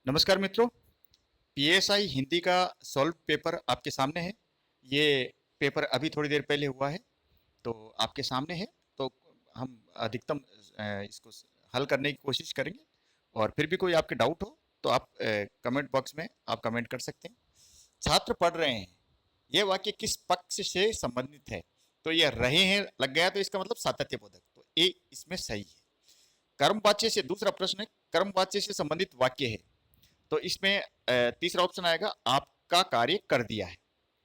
नमस्कार मित्रों। पीएसआई हिंदी का सॉल्व पेपर आपके सामने है। ये पेपर अभी थोड़ी देर पहले हुआ है, तो आपके सामने है। तो हम अधिकतम इसको हल करने की कोशिश करेंगे, और फिर भी कोई आपके डाउट हो तो आप कमेंट बॉक्स में आप कमेंट कर सकते हैं। छात्र पढ़ रहे हैं, ये वाक्य किस पक्ष से संबंधित है? तो ये रहे हैं लग गया, तो इसका मतलब सातत्य बोधक, तो ए इसमें सही है। कर्मवाच्य से दूसरा प्रश्न है, कर्मवाच्य से संबंधित वाक्य है, तो इसमें तीसरा ऑप्शन आएगा, आपका कार्य कर दिया है।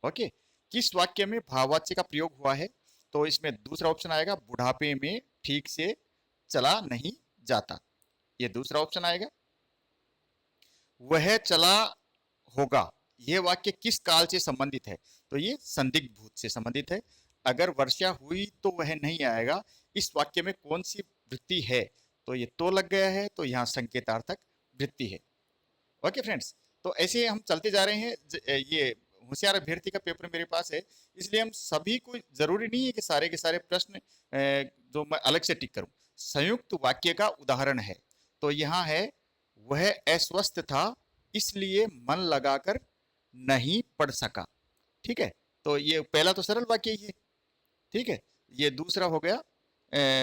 ओके। किस वाक्य में भाववाच्य का प्रयोग हुआ है? तो इसमें दूसरा ऑप्शन आएगा, बुढ़ापे में ठीक से चला नहीं जाता, ये दूसरा ऑप्शन आएगा। वह चला होगा, यह वाक्य किस काल से संबंधित है? तो ये संदिग्ध भूत से संबंधित है। अगर वर्षा हुई तो वह नहीं आएगा, इस वाक्य में कौन सी वृत्ति है? तो ये तो लग गया है, तो यहाँ संकेतार्थक वृत्ति है। ओके फ्रेंड्स, तो ऐसे हम चलते जा रहे हैं। ये होशियार अभ्यर्थी का पेपर मेरे पास है, इसलिए हम सभी को जरूरी नहीं है कि सारे के सारे प्रश्न जो मैं अलग से टिक करूं। संयुक्त वाक्य का उदाहरण है, तो यहाँ है, वह अस्वस्थ था इसलिए मन लगाकर नहीं पढ़ सका। ठीक है, तो ये पहला तो सरल वाक्य ही है। ठीक है, ये दूसरा हो गया,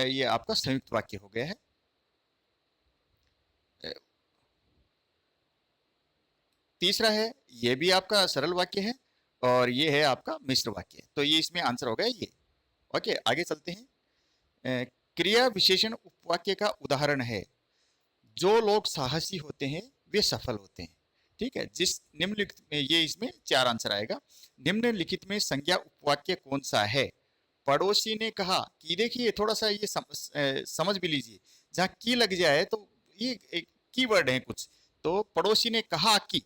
ये आपका संयुक्त वाक्य हो गया है। तीसरा है, ये भी आपका सरल वाक्य है, और ये है आपका मिश्र वाक्य, तो ये इसमें आंसर हो गया ये। ओके, आगे चलते हैं। क्रिया विशेषण उपवाक्य का उदाहरण है, जो लोग साहसी होते हैं वे सफल होते हैं। ठीक है, जिस निम्नलिखित में, ये इसमें चार आंसर आएगा। निम्नलिखित में संज्ञा उपवाक्य कौन सा है? पड़ोसी ने कहा कि, देखिए थोड़ा सा ये समझ भी लीजिए, जहाँ की लग जाए तो ये कीवर्ड है कुछ, तो पड़ोसी ने कहा कि,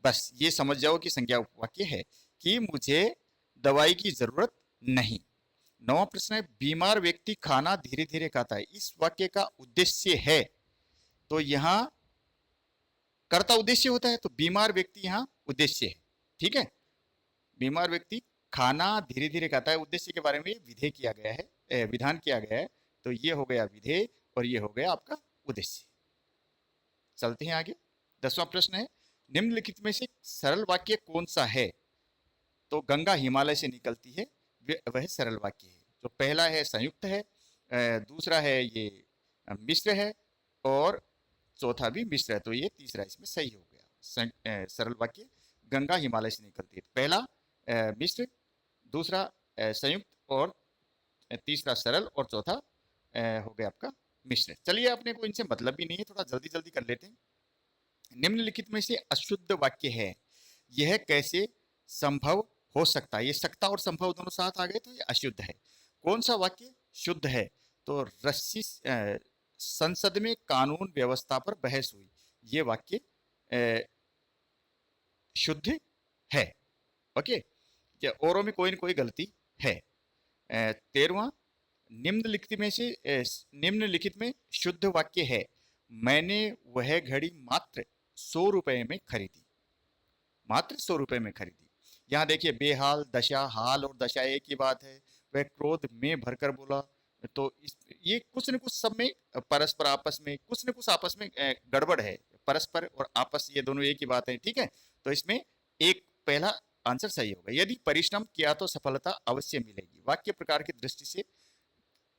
बस ये समझ जाओ कि संज्ञा उपवाक्य है कि मुझे दवाई की जरूरत नहीं। नवा प्रश्न है, बीमार व्यक्ति खाना धीरे धीरे खाता है, इस वाक्य का उद्देश्य है? तो यहाँ कर्ता उद्देश्य होता है, तो बीमार व्यक्ति यहाँ उद्देश्य है। ठीक है, बीमार व्यक्ति खाना धीरे धीरे खाता है, उद्देश्य के बारे में विधेय किया गया है, विधान किया गया है, तो ये हो गया विधेय, और ये हो गया आपका उद्देश्य। चलते हैं आगे। 10वां प्रश्न है, निम्नलिखित में से सरल वाक्य कौन सा है? तो गंगा हिमालय से निकलती है, वह सरल वाक्य है। जो पहला है संयुक्त है, दूसरा है ये मिश्र है, और चौथा भी मिश्र है, तो ये तीसरा इसमें सही हो गया। सरल वाक्य गंगा हिमालय से निकलती है, पहला मिश्र, दूसरा संयुक्त, और तीसरा सरल, और चौथा हो गया आपका मिश्र। चलिए, अपने को इनसे मतलब भी नहीं है, थोड़ा जल्दी जल्दी कर लेते हैं। निम्नलिखित में से अशुद्ध वाक्य है, यह कैसे संभव हो सकता है? ये सकता और संभव दोनों साथ आ गए, तो ये अशुद्ध है। कौन सा वाक्य शुद्ध है? तो रस्सी संसद में कानून व्यवस्था पर बहस हुई, ये वाक्य शुद्ध है। ओके, क्या औरों में कोई न कोई गलती है? 13वां, निम्नलिखित में से निम्नलिखित में शुद्ध वाक्य है, मैंने वह घड़ी मात्र 100 रुपए में खरीदी, मात्र 100 रुपए में खरीदी। यहाँ देखिए, बेहाल, दशा, हाल और दशा एक ही बात है। वह क्रोध में भरकर बोला, तो ये कुछ न कुछ सब में परस्पर आपस में कुछ न कुछ आपस में गड़बड़ है। परस्पर और आपस ये दोनों एक ही बात है। ठीक है, तो इसमें एक पहला आंसर सही होगा। यदि परिश्रम किया तो सफलता अवश्य मिलेगी, वाक्य प्रकार की दृष्टि से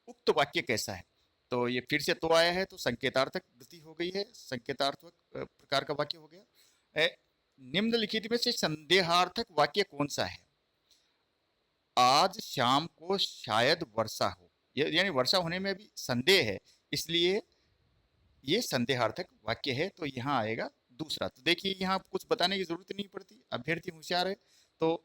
उक्त वाक्य कैसा है? तो ये फिर से तो आया है, तो संकेतार्थक वृत्ति हो गई है, संकेतार्थक प्रकार का वाक्य हो गया। निम्नलिखित में से संदेहार्थक वाक्य कौन सा है? आज शाम को शायद वर्षा हो, यानी वर्षा होने में भी संदेह है, इसलिए ये संदेहार्थक वाक्य है, तो यहाँ आएगा दूसरा। तो देखिए, यहाँ कुछ बताने की जरूरत नहीं पड़ती, अभ्यर्थी होशियार है, तो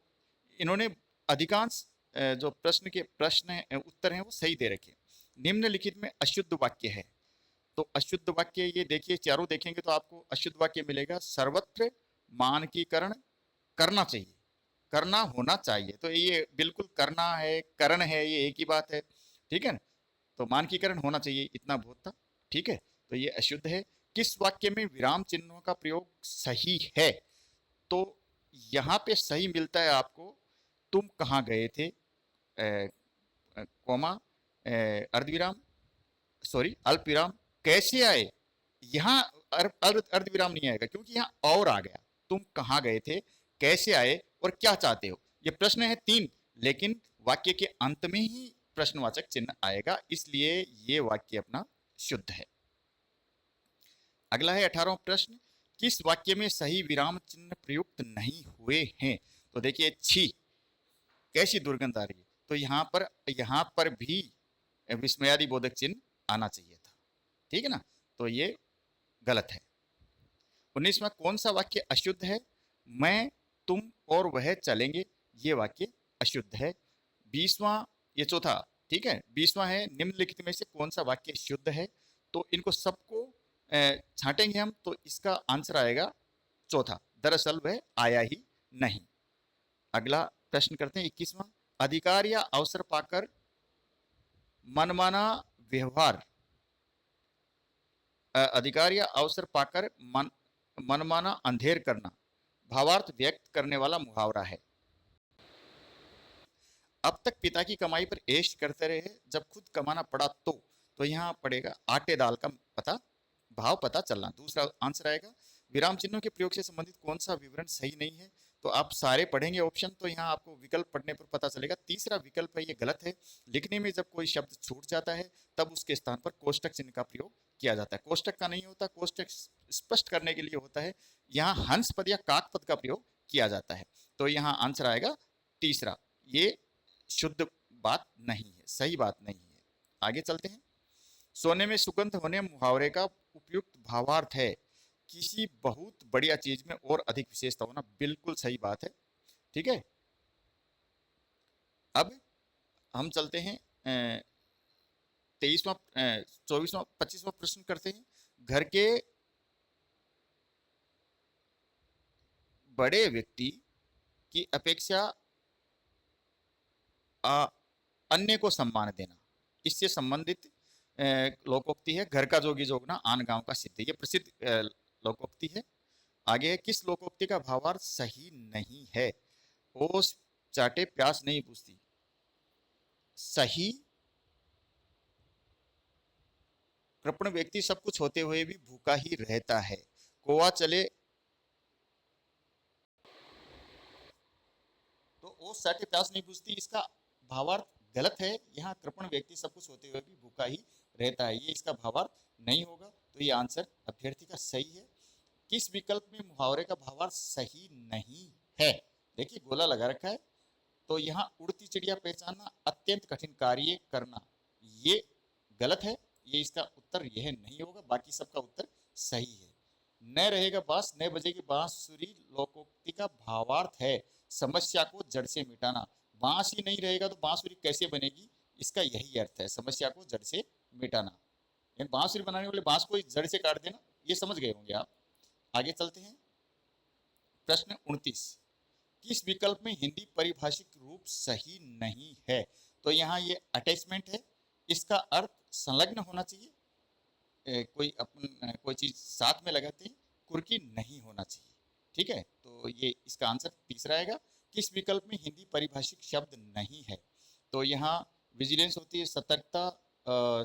इन्होंने अधिकांश जो प्रश्न उत्तर हैं वो सही दे रखे। निम्नलिखित में अशुद्ध वाक्य है, तो अशुद्ध वाक्य ये देखिए, चारों देखेंगे तो आपको अशुद्ध वाक्य मिलेगा। सर्वत्र मानकीकरण करना चाहिए, करना होना चाहिए, तो ये बिल्कुल करना है, करण है, ये एक ही बात है। ठीक है ना, तो मानकीकरण होना चाहिए, इतना बहुत था। ठीक है, तो ये अशुद्ध है। किस वाक्य में विराम चिन्हों का प्रयोग सही है? तो यहाँ पे सही मिलता है आपको, तुम कहाँ गए थे, कोमा, अर्धविराम, सॉरी अल्प विराम, कैसे आए। यहाँ अर्ध विराम नहीं आएगा, क्योंकि यहाँ और आ गया। तुम कहाँ गए थे, कैसे आए और क्या चाहते हो, ये प्रश्न है 3, लेकिन वाक्य के अंत में ही प्रश्नवाचक चिन्ह आएगा, इसलिए ये वाक्य अपना शुद्ध है। अगला है 18वां प्रश्न, किस वाक्य में सही विराम चिन्ह प्रयुक्त नहीं हुए हैं? तो देखिए, छी कैसी दुर्गंध आ रही है, तो यहाँ पर भी विस्मयादि बोधक चिन्ह आना चाहिए था, ठीक है ना, तो ये गलत है। 19वां, कौन सा वाक्य अशुद्ध है? मैं, तुम और वह चलेंगे, ये वाक्य अशुद्ध है। 20वां, ये चौथा, ठीक है, 20वां है, निम्नलिखित में से कौन सा वाक्य शुद्ध है? तो इनको सबको छांटेंगे हम, तो इसका आंसर आएगा चौथा, दरअसल वह आया ही नहीं। अगला प्रश्न करते हैं 21वां, अधिकार या अवसर पाकर मनमाना व्यवहार, अधिकार या अवसर पाकर मनमाना अंधेर करना भावार्थ व्यक्त करने वाला मुहावरा है। अब तक पिता की कमाई पर ऐश करते रहे, जब खुद कमाना पड़ा तो यहाँ पड़ेगा आटे दाल का भाव पता चलना। दूसरा आंसर आएगा विराम चिन्हों के प्रयोग से संबंधित कौन सा विवरण सही नहीं है? तो आप सारे पढ़ेंगे ऑप्शन, तो यहाँ आपको विकल्प पढ़ने पर पता चलेगा। तीसरा विकल्प है, ये गलत है। लिखने में जब कोई शब्द छूट जाता है तब उसके स्थान पर कोष्टक चिन्ह का प्रयोग किया जाता है। कोष्टक का नहीं होता, कोष्टक स्पष्ट करने के लिए होता है। यहाँ हंस पद या काक पद का प्रयोग किया जाता है, तो यहाँ आंसर आएगा तीसरा। ये शुद्ध बात नहीं है, सही बात नहीं है। आगे चलते हैं। सोने में सुगंध होने मुहावरे का उपयुक्त भावार्थ है किसी बहुत बढ़िया चीज में और अधिक विशेषता होना। बिल्कुल सही बात है, ठीक है। अब हम चलते हैं 23वां 24वां 25वां प्रश्न करते हैं। घर के बड़े व्यक्ति की अपेक्षा अन्य को सम्मान देना, इससे संबंधित लोकोक्ति है, घर का जोगी जोगना आन गांव का सिद्ध। ये प्रसिद्ध लोकोक्ति है। आगे है, किस लोकोक्ति का भावार्थ सही नहीं है? ओस चाटे प्यास नहीं बुझती। सही, कृपण व्यक्ति सब कुछ होते हुए भी भूखा ही रहता है। कोवा चले तो ओस चाटे प्यास नहीं बुझती, इसका भावार्थ गलत है। यहाँ कृपण व्यक्ति सब कुछ होते हुए भी भूखा ही रहता है, ये इसका भावार्थ नहीं होगा, तो ये आंसर अभ्यर्थी का सही है। किस विकल्प में मुहावरे का भावार्थ सही नहीं है? देखिए गोला लगा रखा है, तो यहाँ उड़ती चिड़िया पहचानना, अत्यंत कठिन कार्य करना, ये गलत है। ये इसका उत्तर यह नहीं होगा, बाकी सबका उत्तर सही है। न रहेगा बांस न बजेगी बांसुरी लोकोक्ति का भावार्थ है समस्या को जड़ से मिटाना। बांस ही नहीं रहेगा तो बांसुरी कैसे बनेगी, इसका यही अर्थ है, समस्या को जड़ से मिटाना। बांसुरी बनाने वाले बांस को जड़ से काट देना, ये समझ गए होंगे आप। आगे चलते हैं। प्रश्न 29, किस विकल्प में हिंदी परिभाषिक रूप सही नहीं है? तो यहाँ ये अटैचमेंट है, इसका अर्थ संलग्न होना चाहिए। कोई चीज साथ में लगाते हैं, कुर्की नहीं होना चाहिए, ठीक है। तो ये इसका आंसर तीसरा आएगा। किस विकल्प में हिंदी परिभाषिक शब्द नहीं है? तो यहाँ विजिलेंस होती है, सतर्कता,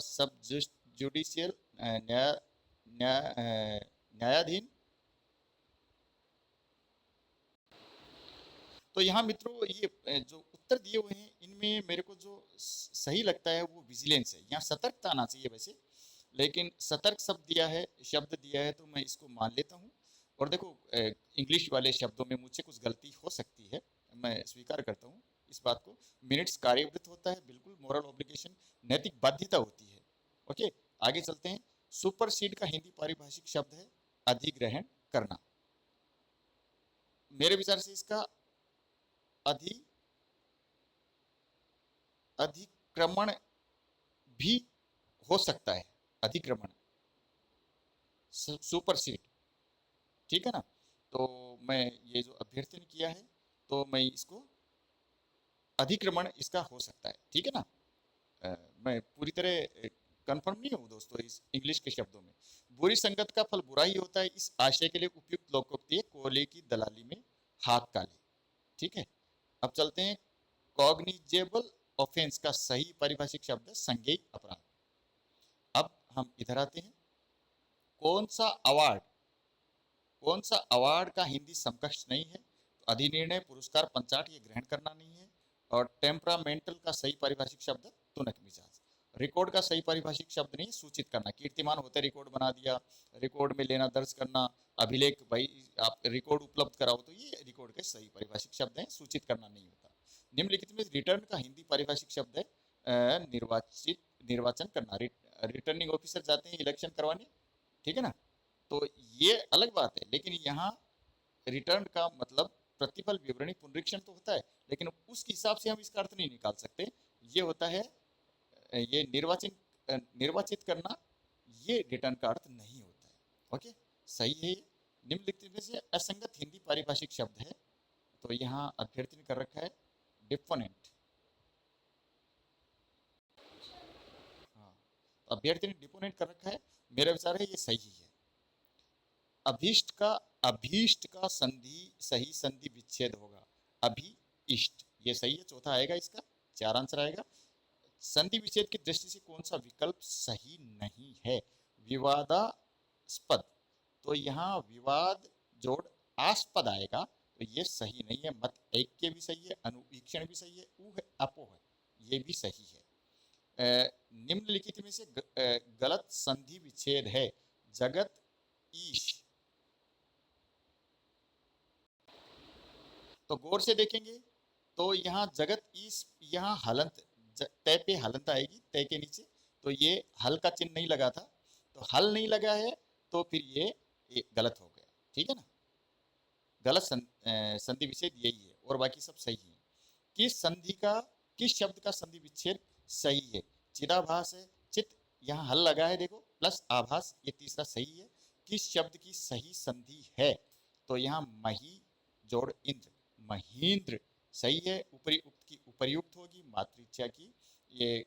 सब जुडिशियल, न्यायाधीन। तो यहाँ मित्रों ये जो उत्तर दिए हुए हैं इनमें मेरे को जो सही लगता है वो विजिलेंस है। यहाँ सतर्कता आना चाहिए वैसे, लेकिन सतर्क शब्द दिया है तो मैं इसको मान लेता हूँ। और देखो इंग्लिश वाले शब्दों में मुझसे कुछ गलती हो सकती है, मैं स्वीकार करता हूँ इस बात को। मिनट्स कार्यवृत्त होता है, बिल्कुल मोरल ऑब्लिगेशन, नैतिक बाध्यता होती है। ओके, आगे चलते हैं। सुपरसीड का हिंदी पारिभाषिक शब्द है अधिग्रहण करना। मेरे विचार से इसका अधिक्रमण भी हो सकता है, अधिक्रमण, सुपरसीड, ठीक है ना। तो मैं ये जो अभ्यर्थी ने किया है तो मैं इसको अधिक्रमण इसका हो सकता है, ठीक है ना। मैं पूरी तरह कंफर्म नहीं हूँ दोस्तों इस इंग्लिश के शब्दों में। बुरी संगत का फल बुरा ही होता है, इस आशय के लिए उपयुक्त लोकोक्ति है कोयले की दलाली में हाथ काले, ठीक है। अब चलते हैं। कॉग्निजेबल ऑफेंस का सही पारिभाषिक शब्द है संज्ञेय अपराध। अब हम इधर आते हैं। कौन सा अवार्ड, कौन सा अवार्ड का हिंदी समकक्ष नहीं है? तो अधिनिर्णय, पुरस्कार, पंचाट ये ग्रहण करना नहीं है। और टेम्परामेंटल का सही पारिभाषिक शब्द है तुनक मिजाज। रिकॉर्ड का सही पारिभाषिक शब्द नहीं, सूचित करना। कीर्तिमान होते रिकॉर्ड बना दिया, रिकॉर्ड में लेना, दर्ज करना। अभिलेख, भाई आप रिकॉर्ड उपलब्ध कराओ, तो ये रिकॉर्ड के सही पारिभाषिक शब्द हैं, सूचित करना नहीं होता। निम्नलिखित में रिटर्न का हिंदी पारिभाषिक शब्द है निर्वाचित, निर्वाचन करना। रिटर्निंग ऑफिसर जाते हैं इलेक्शन करवाने, ठीक है ना, तो ये अलग बात है। लेकिन यहाँ रिटर्न का मतलब प्रतिफल, विवरणी, पुनरीक्षण तो होता है, लेकिन उस हिसाब से हम इसका अर्थ नहीं निकाल सकते। ये होता है ये निर्वाचित करना, ये रिटर्न का अर्थ नहीं होता है। ओके, सही है ये। निम्नलिखित में से असंगत हिंदी पारिभाषिक शब्द है, तो यहाँ अभ्यर्थी ने कर रखा है डिपोनेंट। हाँ, अभ्यर्थी ने डिपोनेंट कर रखा है, मेरा विचार है ये सही है। अभीष्ट का संधि सही संधि विच्छेद होगा। अभी इष्ट, ये सही है, चौथा आएगा इसका, 4 आंसर आएगा। संधि विच्छेद की दृष्टि से कौन सा विकल्प सही नहीं है? विवादास्पद, तो यहाँ विवाद जोड़ आस्पद आएगा, तो ये सही नहीं है। मत ऐक्य भी सही है, अनुवीक्षण भी सही है, ऊ है, अपो है, ये भी सही है। निम्नलिखित में से गलत संधि विच्छेद है। जगत ईश, तो गौर से देखेंगे तो यहाँ जगत ईश, यहाँ हलंत, तय पे हलंत आएगी, तय के नीचे, तो ये हल का चिन्ह नहीं लगा था, तो हल नहीं लगा है, तो फिर ये गलत हो गया, ठीक है ना। गलत संधि विच्छेद यही है, और बाकी सब सही है। किस संधि का, किस शब्द का संधि विच्छेद सही है? चिदाभास है, चित, यहाँ हल लगा है देखो, प्लस आभास, ये तीसरा सही है। किस शब्द की सही संधि है? तो यहाँ मही जोड़ इंद्र, महेंद्र सही है। उपयुक्त की उपर्युक्त होगी, मातृ की ये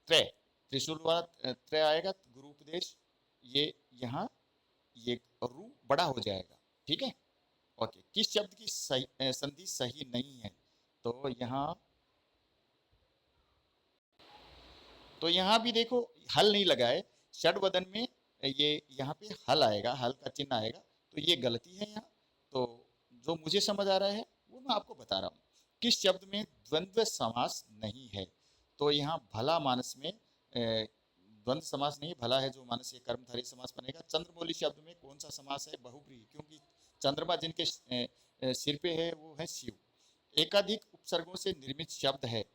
त्रय, त्रिशूल वाला त्रय आएगा, गुरु उपदेश, ये यहाँ ये रू बड़ा हो जाएगा, ठीक है। ओके, किस शब्द की सही संधि सही नहीं है? तो यहाँ भी देखो हल नहीं लगा है, षड वदन में ये यहाँ पे हल आएगा, हल का चिन्ह आएगा, तो ये गलती है यहाँ। तो जो मुझे समझ आ रहा है वो मैं आपको बता रहा हूँ। किस शब्द में द्वंद्व समास नहीं है? तो यहाँ भला मानस में द्वंद्व समास नहीं, भला है जो मानस, ये कर्मधारय समास बनेगा। चंद्रमौली शब्द में कौन सा समास है? बहुब्रीहि, क्योंकि चंद्रमा जिनके सिर पे है वो है शिव। एकाधिक उपसर्गों से निर्मित शब्द है,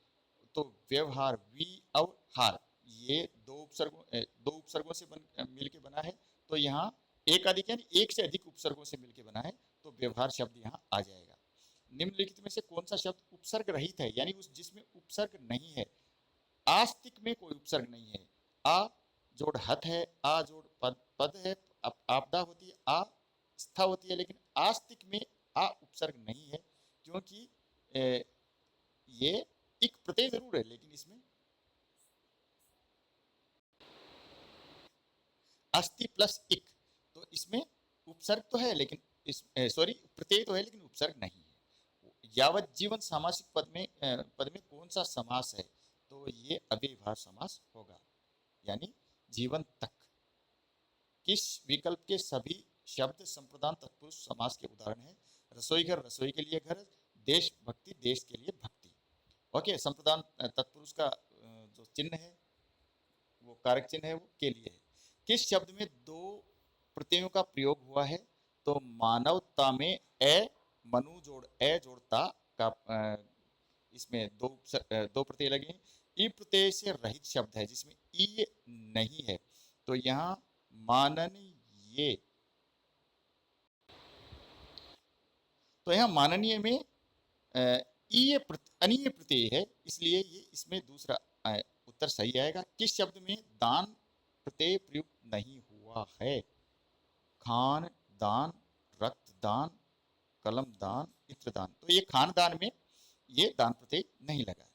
तो व्यवहार, वी और हार, ये दो उपसर्गों से मिलके बना है, तो यहाँ एक अधिक यानी एक से अधिक उपसर्गों से मिलके बना है, तो व्यवहार शब्द यहाँ आ जाएगा। निम्नलिखित में से कौन सा शब्द उपसर्ग रहित है, यानी उस जिसमें उपसर्ग नहीं है? आस्तिक में कोई उपसर्ग नहीं है। आ जोड़ हत है, आ जोड़ पद पद है, आपदा होती है, आ स्था होती है, लेकिन आस्तिक में आ उपसर्ग नहीं है, क्योंकि ये एक प्रत्यय जरूर है, लेकिन इसमें अस्थि प्लस इक, तो इसमें उपसर्ग तो है, लेकिन इस सॉरी प्रत्यय तो है, लेकिन उपसर्ग नहीं है। यावत जीवन सामासिक पद में कौन सा समास है? तो ये अव्ययभाव समास होगा, यानी जीवन तक। किस विकल्प के सभी शब्द संप्रदान तत्पुरुष समास के उदाहरण है? रसोई घर, रसोई के लिए घर, देशभक्ति, देश के लिए भक्ति। ओके, संप्रदान तत्पुरुष का जो चिन्ह है, वो कारक चिन्ह है, वो के लिए है। किस शब्द में दो प्रत्ययों का प्रयोग हुआ है? तो मानवता में ए, मनु जोड़ ए जोड़ता का इसमें दो प्रत्यय लगे हैं। ई प्रत्यय से रहित शब्द है जिसमें ई नहीं है, तो यहाँ माननीय, तो यहाँ माननीय में अनीय प्रत्यय है, इसलिए ये इसमें दूसरा उत्तर सही आएगा। किस शब्द में दान प्रत्यय प्रयुक्त नहीं हुआ है? खान दान, रक्त दान, कलम दान, इत्र दान, तो ये खानदान में ये दान प्रत्यय नहीं लगा है।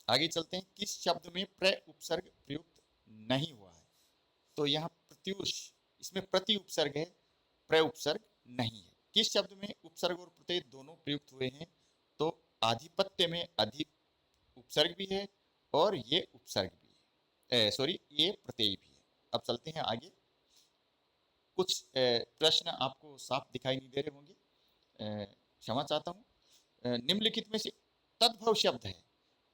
आगे चलते हैं, किस शब्द में प्र उपसर्ग प्रयुक्त नहीं हुआ है? तो यहाँ प्रत्युष, इसमें प्रति उपसर्ग है, प्र उपसर्ग नहीं है। किस शब्द में उपसर्ग और प्रत्यय दोनों प्रयुक्त हुए हैं? तो आधिपत्य में अधिक उपसर्ग भी है और ये उपसर्ग भी है, सॉरी ये प्रत्यय भी है। अब चलते हैं आगे। कुछ प्रश्न आपको साफ दिखाई नहीं दे रहे होंगे, क्षमा चाहता हूँ। निम्नलिखित में से तद्भव शब्द है,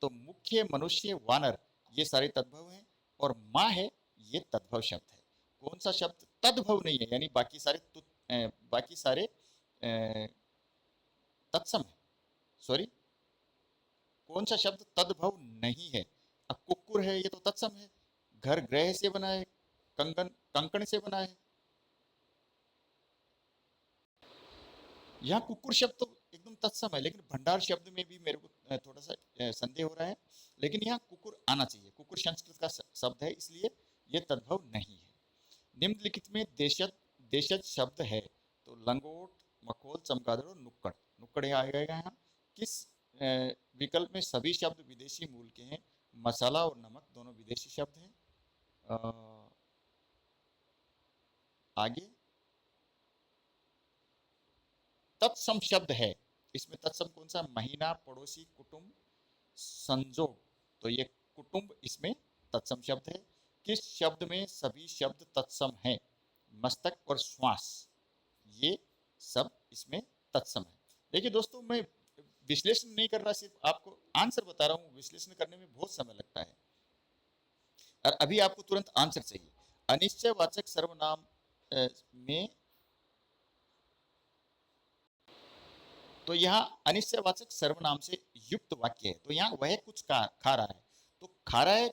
तो मुख्य, मनुष्य, वानर ये सारे तद्भव हैं, और माँ है ये तद्भव शब्द है। कौन सा शब्द तद्भव नहीं है, यानी बाकी सारे तत्सम है, सॉरी, कौन सा शब्द तद्भव नहीं है? अब कुक्कुर है, ये तो तत्सम है, घर ग्रह से बना है, कंगन कंकण से बना है। यहाँ कुक्कुर शब्द तो एकदम तत्सम है, लेकिन भंडार शब्द में भी मेरे को थोड़ा सा संदेह हो रहा है, लेकिन यहाँ कुक्कुर आना चाहिए। कुक्कुर संस्कृत का शब्द है, इसलिए ये तद्भव नहीं है। निम्नलिखित में देशज देशज शब्द है, तो लंगोट, मखोल, चमगादड़ और नुक्कड़, नुक्कड़ यहाँ आएगा। यहाँ किस विकल्प में सभी शब्द विदेशी मूल के हैं? मसाला और नमक दोनों विदेशी शब्द हैं। आगे तत्सम शब्द है, इसमें तत्सम कौन सा? महीना, पड़ोसी, कुटुंब, संजोग, तो ये कुटुंब इसमें तत्सम शब्द है। किस शब्द में सभी शब्द तत्सम हैं? मस्तक और श्वास, ये सब इसमें तत्सम है। देखिए दोस्तों, मैं विश्लेषण नहीं कर रहा, सिर्फ आपको आंसर बता रहा हूँ। विश्लेषण करने में बहुत समय लगता है, और अभी आपको तुरंत आंसर चाहिए। अनिश्चयवाचक सर्वनाम में, तो यहाँ अनिश्चयवाचक सर्वनाम से युक्त वाक्य है, तो यहाँ वह कुछ खा रहा है। तो खा रहा है,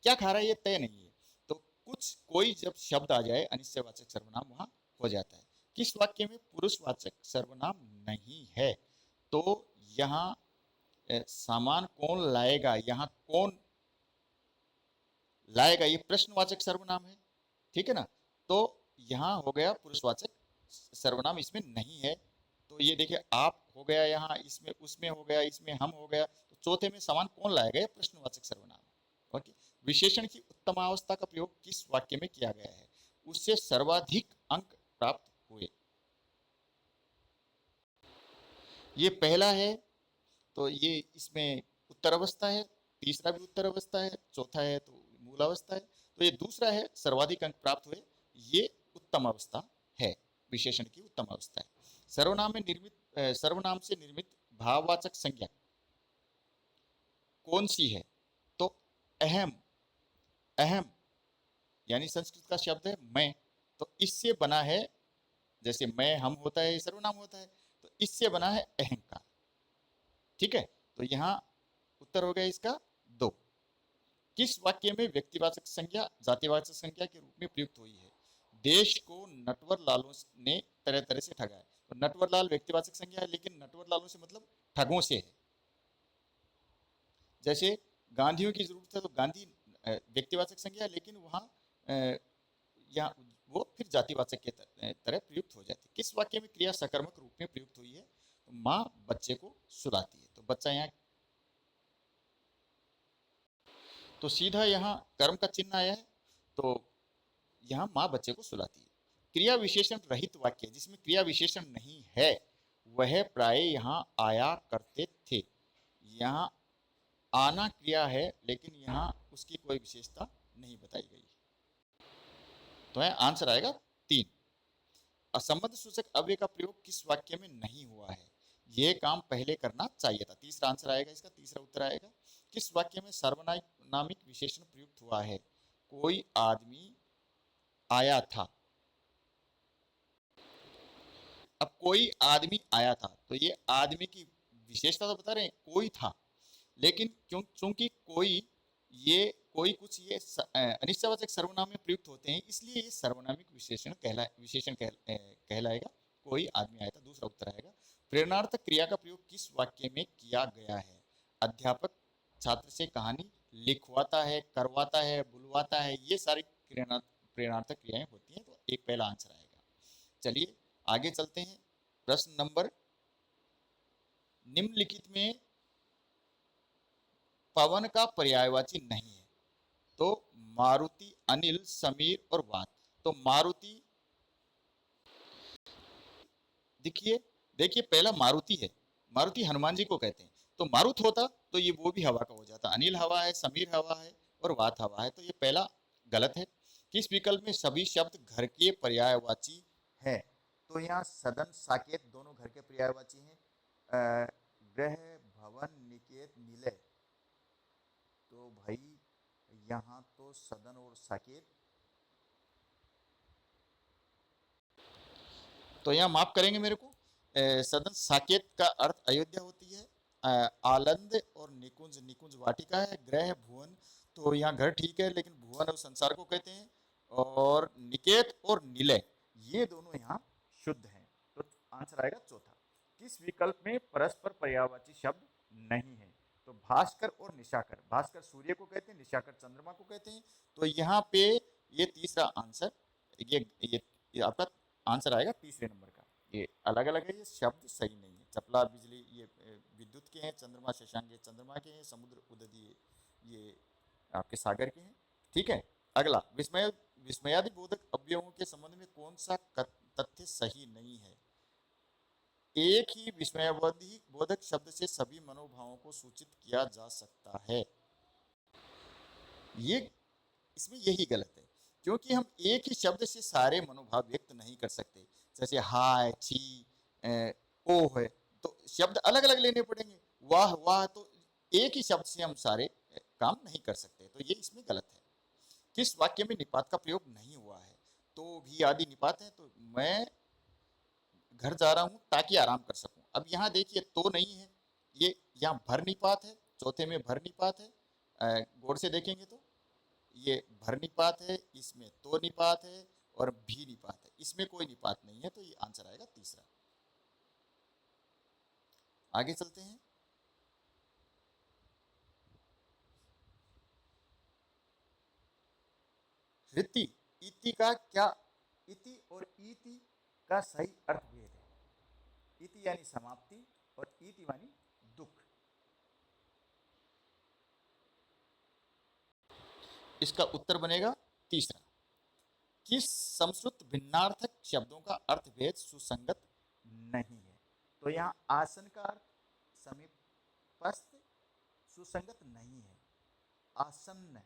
क्या खा रहा है ये तय नहीं है, तो कुछ कोई जब शब्द आ जाए अनिश्चयवाचक सर्वनाम वहां हो जाता है। किस वाक्य में पुरुषवाचक सर्वनाम नहीं है? तो यहाँ सामान कौन लाएगा, यहाँ कौन लाएगा ये प्रश्नवाचक सर्वनाम है, ठीक है ना। तो यहाँ हो गया पुरुषवाचक सर्वनाम, इसमें नहीं है। तो ये देखिए, आप हो गया यहाँ, इसमें उसमें हो गया, इसमें हम हो गया, तो चौथे में सामान कौन लाएगा, ये प्रश्नवाचक सर्वनाम। ओके, विशेषण की उत्तमावस्था का प्रयोग किस वाक्य में किया गया है? उससे सर्वाधिक अंक प्राप्त हुए, ये पहला है, तो ये इसमें उत्तर अवस्था है। तीसरा भी उत्तर अवस्था है, चौथा है तो मूल अवस्था है। तो ये दूसरा है, सर्वाधिक अंक प्राप्त हुए, ये उत्तम अवस्था है, विशेषण की उत्तम अवस्था है। सर्वनाम से निर्मित भाववाचक संज्ञा कौन सी है? तो अहम, अहम यानी संस्कृत का शब्द है मैं, तो इससे बना है, जैसे मैं, हम होता है, सर्वनाम होता है, तो इससे बना है अहंकार, ठीक है। तो यहाँ उत्तर हो गया इसका 2। किस वाक्य में व्यक्तिवाचक संज्ञा जातिवाचक संज्ञा के रूप में प्रयुक्त हुई है? देश को नटवर लालों ने तरह तरह से ठगा है, तो नटवर लाल व्यक्तिवाचक संज्ञा है, लेकिन नटवर लालों से मतलब ठगों से है। जैसे गांधियों की जरूरत है, तो गांधी व्यक्तिवाचक संज्ञा है, लेकिन वहां यहाँ वो फिर जातिवाचक के तरह प्रयुक्त हो जाती है। किस वाक्य में क्रिया सकर्मक रूप में प्रयुक्त हुई है? तो माँ बच्चे को सुलाती है, तो बच्चा यहाँ, तो सीधा यहाँ कर्म का चिन्ह आया है, तो यहाँ माँ बच्चे को सुलाती है। क्रिया विशेषण रहित वाक्य जिसमें क्रिया विशेषण नहीं है, वह प्राय यहाँ आया करते थे। यहाँ आना क्रिया है, लेकिन यहाँ उसकी कोई विशेषता नहीं बताई गई, तो है आंसर आएगा 3। असंबंध सूचक अव्यय का प्रयोग किस वाक्य में नहीं हुआ है? यह काम पहले करना चाहिए था, तीसरा आंसर आएगा इसका, तीसरा उत्तर आएगा। किस वाक्य में सार्वनामिक विशेषण प्रयुक्त हुआ है? कोई आदमी आया था। अब कोई आदमी आया था, तो ये आदमी की विशेषता तो बता रहे हैं, कोई था, लेकिन चूंकि कोई, ये कोई कुछ ये अनिश्चयवाचक सर्वनाम में प्रयुक्त होते हैं, इसलिए ये सर्वनामिक विशेषण कहलाएगा। कोई आदमी आया था, दूसरा उत्तर आएगा। प्रेरणार्थक क्रिया का प्रयोग किस वाक्य में किया गया है? अध्यापक छात्र से कहानी लिखवाता है, करवाता है, बुलवाता है, ये सारी प्रेरणार्थक क्रियाएं होती हैं, तो एक पहला आंसर आएगा। चलिए आगे चलते हैं। प्रश्न नंबर, निम्नलिखित में पवन का पर्यायवाची नहीं है, तो मारुति, अनिल, समीर और वात। तो मारुति, देखिए पहला मारुति है, मारुति हनुमान जी को कहते हैं, तो मारुत होता तो ये वो भी हवा का हो जाता। अनिल हवा है, समीर हवा है और वात हवा है, तो ये पहला गलत है। किस विकल्प में सभी शब्द घर के पर्यायवाची हैं? तो यहाँ सदन साकेत दोनों घर के पर्यायवाची हैं। ग्रह भवन निकेत निलय, तो भाई यहाँ तो सदन और साकेत, तो यहाँ माफ करेंगे मेरे को। सदन साकेत का अर्थ अयोध्या होती है। आलंद और निकुंज, निकुंज वाटिका है। ग्रह भुवन, तो यहाँ घर ठीक है, लेकिन भुवन और संसार को कहते हैं। और निकेत और निलय, ये दोनों यहाँ शुद्ध हैं। तो आंसर आएगा चौथा। किस विकल्प में परस्पर पर्यायवाची शब्द नहीं है? तो भास्कर और निशाकर, भास्कर सूर्य को कहते हैं, निशाकर चंद्रमा को कहते हैं। तो यहाँ पे ये तीसरा आंसर, ये आपका आंसर आएगा तीसरे नंबर का। ये अलग अलग है, ये शब्द सही नहीं है। चपला बिजली ये विद्युत के हैं, चंद्रमा शशांक ये चंद्रमा के हैं, समुद्र उदय ये आपके सागर के हैं। ठीक है, अगला, विस्मयादि बोधक अवयवों के संबंध में कौन सा तथ्य सही नहीं है? एक ही विस्मयावधि बोधक शब्द से सभी मनोभावों को सूचित किया जा सकता है। ये इसमें यही गलत है, क्योंकि हम एक ही शब्द से सारे मनोभाव व्यक्त नहीं कर सकते। जैसे हाय, छी, ओ है, तो शब्द अलग अलग लेने पड़ेंगे। वाह वाह, तो एक ही शब्द से हम सारे काम नहीं कर सकते, तो ये इसमें गलत है। किस वाक्य में निपात का प्रयोग नहीं हुआ है? तो भी आदि निपात है, तो मैं घर जा रहा हूं ताकि आराम कर सकूं। अब यहाँ देखिए तो नहीं है, ये यहाँ भर निपात है, चौथे में भर निपात है। गौर से देखेंगे तो ये भर निपात है, इसमें तो निपात है, और भी निपात है, इसमें कोई निपात नहीं है। तो ये आंसर आएगा तीसरा। आगे चलते हैं। रीति इति का क्या, इति और इति का सही अर्थ भेद है? इति यानी समाप्ति और इति यानी दुख। इसका उत्तर बनेगा तीसरा। किस संस्कृत भिन्नार्थक शब्दों का अर्थभेद सुसंगत नहीं है? तो यहाँ आसन का अर्थ समीपस्थ सुसंगत नहीं है। आसन्न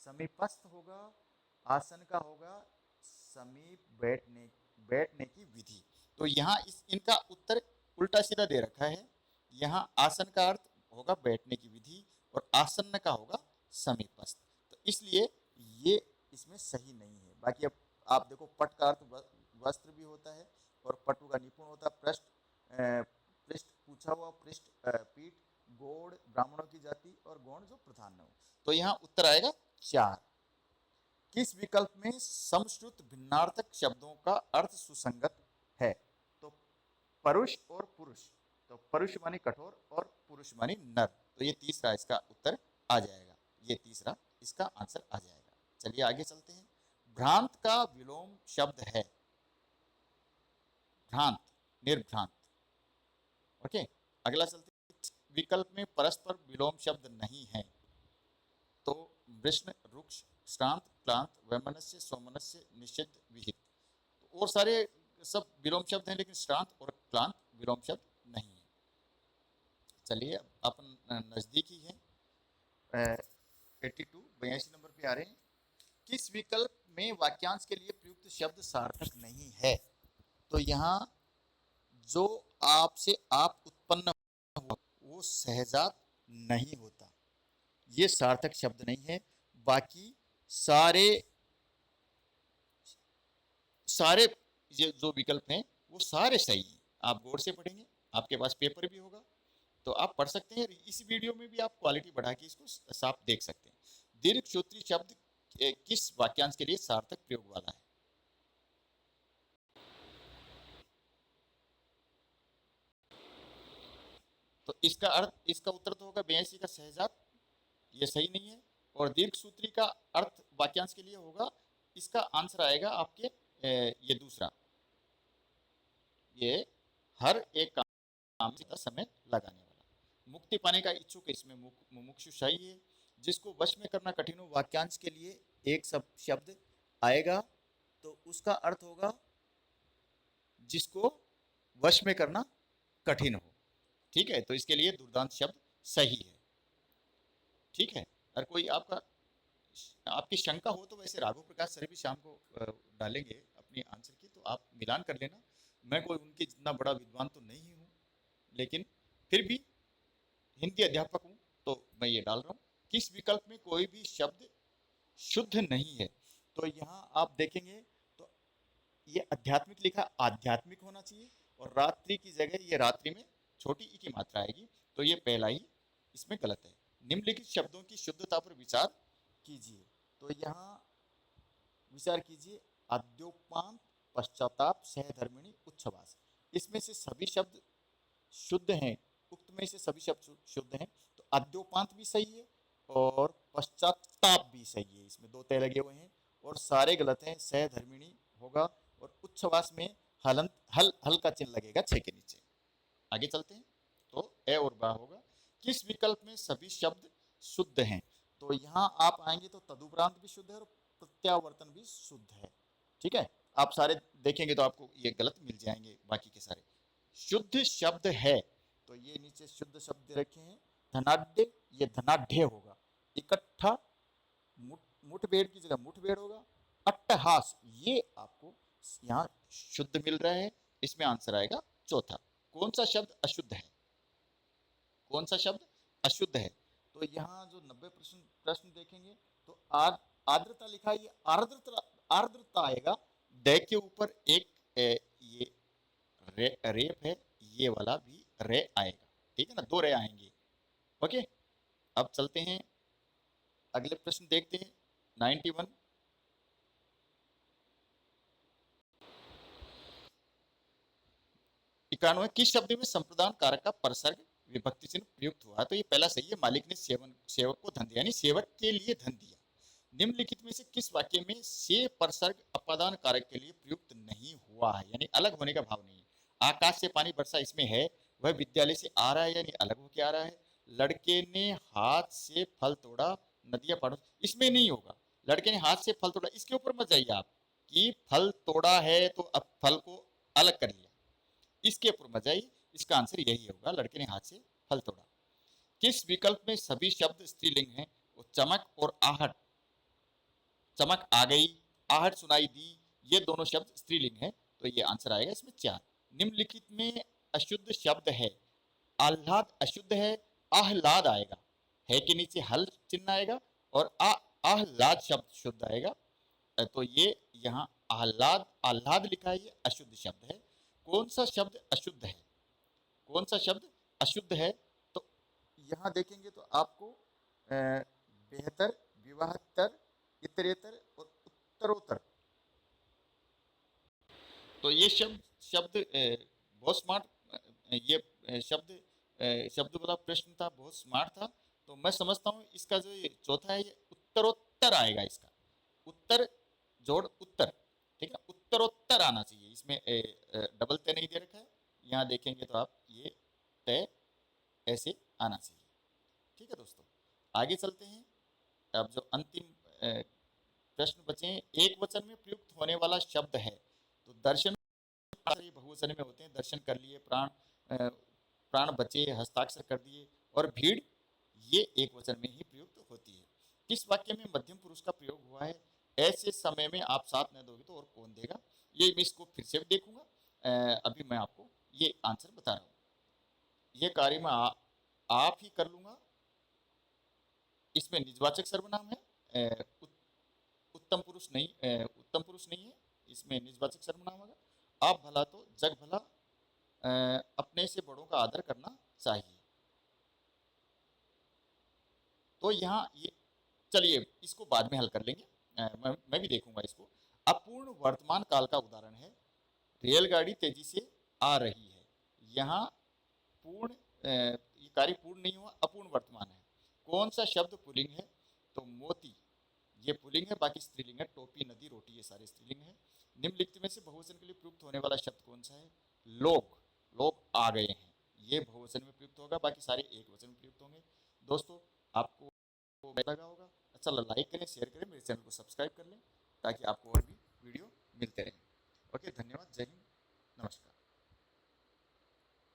समीपस्थ होगा, आसन का होगा समीप बैठने, बैठने की विधि। तो यहाँ इनका उत्तर उल्टा सीधा दे रखा है। यहाँ आसन का अर्थ होगा बैठने की विधि और आसन्न का होगा समीपस्थ, तो इसलिए ये इसमें सही नहीं है। बाकी अब आप देखो, पट का अर्थ वस्त्र भी होता है, और पटु का निपुण होता है पृष्ठ, पृष्ठ पूछा हुआ, पृष्ठ पीठ, गौड़ ब्राह्मणों की जाति, और गौण जो प्रधान हो। तो यहाँ उत्तर आएगा 4। किस विकल्प में समश्रुत भिन्नार्थक शब्दों का अर्थ सुसंगत है? तो परुष और पुरुष, तो परुष मानी कठोर और पुरुष मानी नर, तो ये तीसरा इसका उत्तर आ जाएगा। ये तीसरा इसका आंसर आ जाएगा। चलिए आगे चलते हैं। भ्रांत का विलोम शब्द है? भ्रांत, निर्भ्रांत। ओके, अगला चलते हैं। विकल्प में परस्पर विलोम शब्द नहीं है? तो वृष्ण, रुक्ष, श्रांत, क्लांत, वैमनस्य, सोमनस्य, निषिद्ध, विहित, तो और सारे सब विलोम शब्द हैं, लेकिन श्रांत और क्लांत विलोम शब्द नहीं है। चलिए अपन नजदीक ही है, 82 नंबर पे आ रहे हैं। किस विकल्प में वाक्यांश के लिए प्रयुक्त शब्द सार्थक नहीं है? तो यहाँ जो आपसे आप उत्पन्न हुआ वो सहजात नहीं होता, ये सार्थक शब्द नहीं है। बाकी सारे सारे ये जो विकल्प हैं वो सारे सही हैं। आप गौर से पढ़ेंगे, आपके पास पेपर भी होगा, तो आप पढ़ सकते हैं। इस वीडियो में भी आप क्वालिटी बढ़ा के इसको साफ देख सकते हैं। दीर्घ सूत्री शब्द किस वाक्यांश के लिए सार्थक प्रयोग वाला है? तो इसका अर्थ, इसका उत्तर तो होगा 82 का सहजात, ये सही नहीं है। और दीर्घ सूत्री का अर्थ वाक्यांश के लिए होगा, इसका आंसर आएगा आपके ये दूसरा, ये हर एक काम का समय लगाने वाला। मुक्ति पाने का इच्छुक, इसमें मुमुक्षु सही है। जिसको वश में करना कठिन हो, वाक्यांश के लिए एक सब शब्द आएगा, तो उसका अर्थ होगा जिसको वश में करना कठिन हो। ठीक है, तो इसके लिए दुर्दांत शब्द सही है। ठीक है, और कोई आपका आपकी शंका हो तो वैसे राघव प्रकाश सर भी शाम को डालेंगे अपनी आंसर की, तो आप मिलान कर लेना। मैं कोई उनके जितना बड़ा विद्वान तो नहीं हूँ, लेकिन फिर भी हिंदी अध्यापक हूँ, तो मैं ये डाल रहा हूँ। किस विकल्प में कोई भी शब्द शुद्ध नहीं है? तो यहाँ आप देखेंगे तो ये आध्यात्मिक लिखा, आध्यात्मिक होना चाहिए, और रात्रि की जगह ये रात्रि में छोटी ई की मात्रा आएगी, तो ये पहला ही इसमें गलत है। निम्नलिखित शब्दों की शुद्धता पर विचार कीजिए। तो यहाँ विचार कीजिए, आद्योपांत, पश्चाताप, सहधर्मिणी, उच्छ्वास, इसमें से सभी शब्द शुद्ध हैं। उक्त में से सभी शब्द शुद्ध हैं, तो आद्योपांत भी सही है और पश्चाताप भी सही है, इसमें दो तय लगे हुए हैं, और सारे गलत हैं। सहधर्मिणी होगा, और उच्छ्वास में हलंत हल हल का चिन्ह लगेगा छह के नीचे। आगे चलते हैं, तो ए और बा होगा। किस विकल्प में सभी शब्द शुद्ध हैं? तो यहाँ आप आएंगे तो तदुपरांत भी शुद्ध है और प्रत्यावर्तन भी शुद्ध है। ठीक है, आप सारे देखेंगे तो आपको ये गलत मिल जाएंगे बाकी के सारे। शुद्ध शब्द है, तो ये नीचे शुद्ध शब्द रखे हैं। धनाढ्य, ये धनाढ्य होगा। इकट्ठा, मुठभेड़ की जगह मुठभेड़ होगा। अट्टहास, ये आपको यहाँ शुद्ध मिल रहा है, इसमें आंसर आएगा चौथा। कौन सा शब्द अशुद्ध है? कौन सा शब्द अशुद्ध है? तो यहाँ जो 90% प्रश्न देखेंगे तो आर्द्रता लिखा है, ये आर्द्रता, आर्द्रता आएगा। ड के ऊपर एक ये रेप है, ये वाला भी रे आएगा। ठीक है ना, दो रे आएंगे। ओके, अब चलते हैं अगले प्रश्न देखते हैं। 91, इक्यानवे, किस शब्द में संप्रदान कारक का परसर्ग विभक्ति चिन्ह प्रयुक्त हुआ? तो ये पहला सही है। मालिक ने सेवक को धन दिया, यानी सेवक के लिए धन दिया। निम्नलिखित में से किस वाक्य में से परसर्ग अपादान कारक के लिए प्रयुक्त नहीं हुआ है, यानी अलग होने का भाव नहीं है? आकाश से पानी बरसा, इसमें है। वह विद्यालय से आ रहा है, यानी अलग होके आ रहा है। लड़के ने हाथ से फल तोड़ा, नदियां पहाड़ों, इसमें नहीं होगा। लड़के ने हाथ से फल तोड़ा, इसके ऊपर मत जाइए आप कि फल तोड़ा है तो अब फल को अलग कर लिया, इसके ऊपर मत जाइए। इसका आंसर यही होगा, लड़के ने हाथ से फल तोड़ा। किस विकल्प में सभी शब्द स्त्रीलिंग हैं? वो चमक और आहट, चमक आ गई, आहट सुनाई दी, ये दोनों शब्द स्त्रीलिंग है, तो ये आंसर आएगा इसमें 4। निम्नलिखित में अशुद्ध शब्द है। आह्लाद अशुद्ध है, आह्लाद आएगा, है के नीचे हल चिन्ह आएगा, और आह्लाद शब्द शुद्ध आएगा। तो ये यहाँ आह्लाद, आह्लाद लिखा है, ये अशुद्ध शब्द है। कौन सा शब्द अशुद्ध है? कौन सा शब्द अशुद्ध है? तो यहाँ देखेंगे तो आपको बेहतर, विवाहतर, इतरेतर और उत्तरोत्तर, तो ये शब्द शब्द बहुत स्मार्ट, ये शब्द वाला प्रश्न था, बहुत स्मार्ट था। तो मैं समझता हूँ इसका जो ये चौथा है, ये उत्तरोत्तर आएगा। इसका उत्तर जोड़ उत्तर, ठीक है, उत्तरोत्तर आना चाहिए। इसमें डबल तय नहीं दे रखा है, यहाँ देखेंगे तो आप ये तय ऐसे आना चाहिए। ठीक है दोस्तों, आगे चलते हैं। अब जो अंतिम प्रश्न बचे हैं, एक वचन में प्रयुक्त होने वाला शब्द है। तो दर्शन बहुवचन में होते हैं। दर्शन कर लिए, प्राण प्राण बचे, हस्ताक्षर कर दिए, और भीड़, ये एक वचन में ही प्रयुक्त होती है। किस वाक्य में मध्यम पुरुष का प्रयोग हुआ है? ऐसे समय में आप साथ न दोगे तो और कौन देगा? ये मैं इसको फिर से देखूंगा, अभी मैं आपको ये आंसर बता रहा हूँ। ये कार्य मैं आप ही कर लूंगा। इसमें निजवाचक सर्वनाम है, उत्तम पुरुष नहीं, उत्तम पुरुष नहीं है, इसमें निजवाचक सर्वनाम होगा। आप भला तो जग भला, अपने से बड़ों का आदर करना चाहिए। तो यहाँ ये, चलिए इसको बाद में हल कर लेंगे, मैं भी देखूंगा इसको। अपूर्ण वर्तमान काल का उदाहरण है, रेलगाड़ी तेजी से आ रही है। यहाँ पूर्ण, ये कार्य पूर्ण नहीं हुआ, अपूर्ण वर्तमान है। कौन सा शब्द पुल्लिंग है? तो मोती, ये पुल्लिंग है, बाकी स्त्रीलिंग है। टोपी, नदी, रोटी, ये सारे स्त्रीलिंग है। निम्नलिखित में से बहुवचन के लिए प्रयुक्त होने वाला शब्द कौन सा है? लोग, लोग आ गए हैं, ये बहुवचन में प्रयुक्त होगा, बाकी सारे एक वचन में प्रयुक्त होंगे। दोस्तों, आपको लगा होगा अच्छा, लाइक करें, शेयर करें, मेरे चैनल को सब्सक्राइब कर लें, ताकि आपको और भी वीडियो मिलते रहें। ओके, धन्यवाद, जय हिंद, नमस्कार।